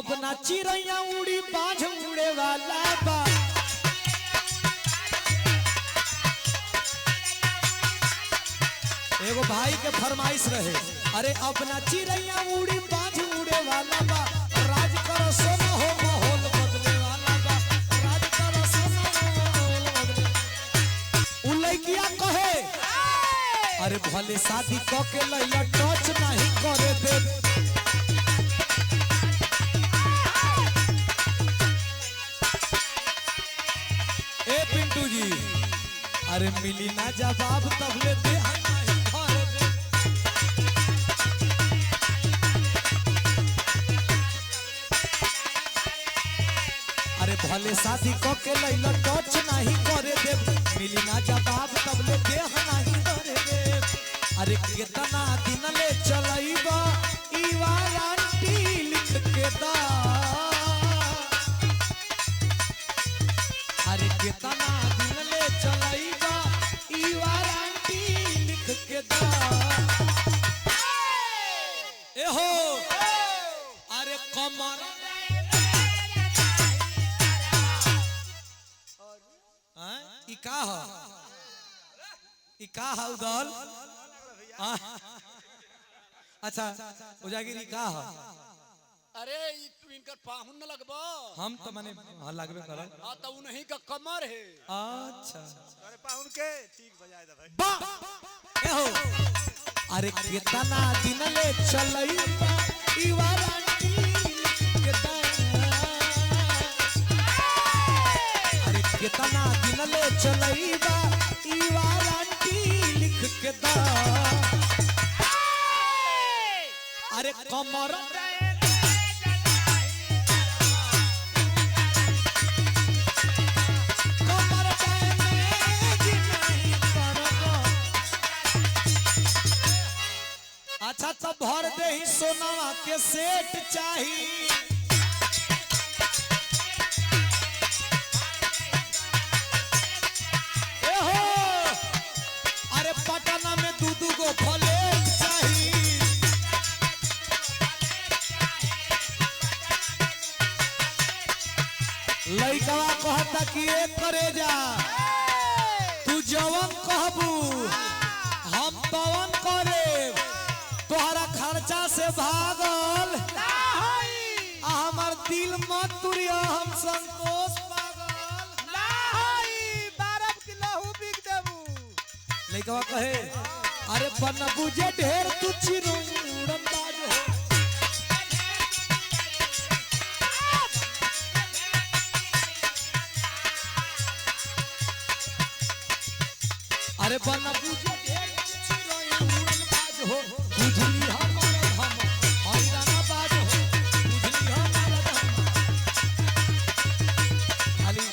अब ना चिड़ैया उड़ी बाझ उड़े वाला बा। एगो भाई के फरमाइश रहे, अरे अब ना चिड़ैया उड़ी बाझ उड़े वाला बा, राज करो सोना हो माहौल बदले वाला बा, राज करो सोना हो माहौल बदले। उ लइकिया कहे अरे भले शादी क के लइया टच नहीं करे दे। ए पिंटू जी अरे मिली ना जवाब तब ले दे अरे भले शादी क के लइला टच नहीं करे दे, मिली ना जवाब तब ले दे नहीं करे दे। अरे कितना दिन ले चलइबा ई वारंटी लिख के दा, अरे कितना दिन ले चलइबा ई वारंटी लिख के दा। ए हो अरे कमर ई का ह, ई का ह उदल। अच्छा उजागिरी का ह। अरे तू इनकर पाहुन न लगबो। हम तो माने हां लगबे करल। हां तो उन्हीं का कमर है। अच्छा अरे पाहुन के ठीक बजाए दे भाई। बा ए हो अरे कितना दिन ले चलई ई वारंटी के दा, अरे कितना दिन ले चलई बा ई वारंटी लिख के दा। अरे कमर अच्छा तो भर दे ही सोनावा के सेट चाहिए। ए हो अरे पटना में दू गो फ्लैट चाहिए। लइकवा कहता कि एक करे जा तू जवन कहबू हम तवन करे, तोहरा खर्चा से भागल हमार दिल मत तुरिया, हम संतोष पागल ना होई 12 किलो हु बिक देबू। लइकवा कहे अरे बनबू जे ढेर तू चिरुड़न बाज हो। अरे बनबू जे ढेर तू चिरुड़न बाज हो, बुझली हमर हम हैराना बाज हो, बुझली हमर हम। खाली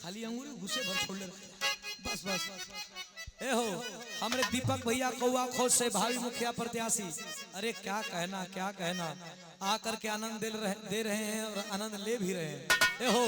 खाली अंगूरी घुसे भर छोड़ ले बस बस। ए हो हमरे दीपक भैया कौआ खोज से भावी मुखिया प्रत्याशी, अरे क्या कहना आकर के आनंद दे रहे हैं और आनंद ले भी रहे हैं। ए हो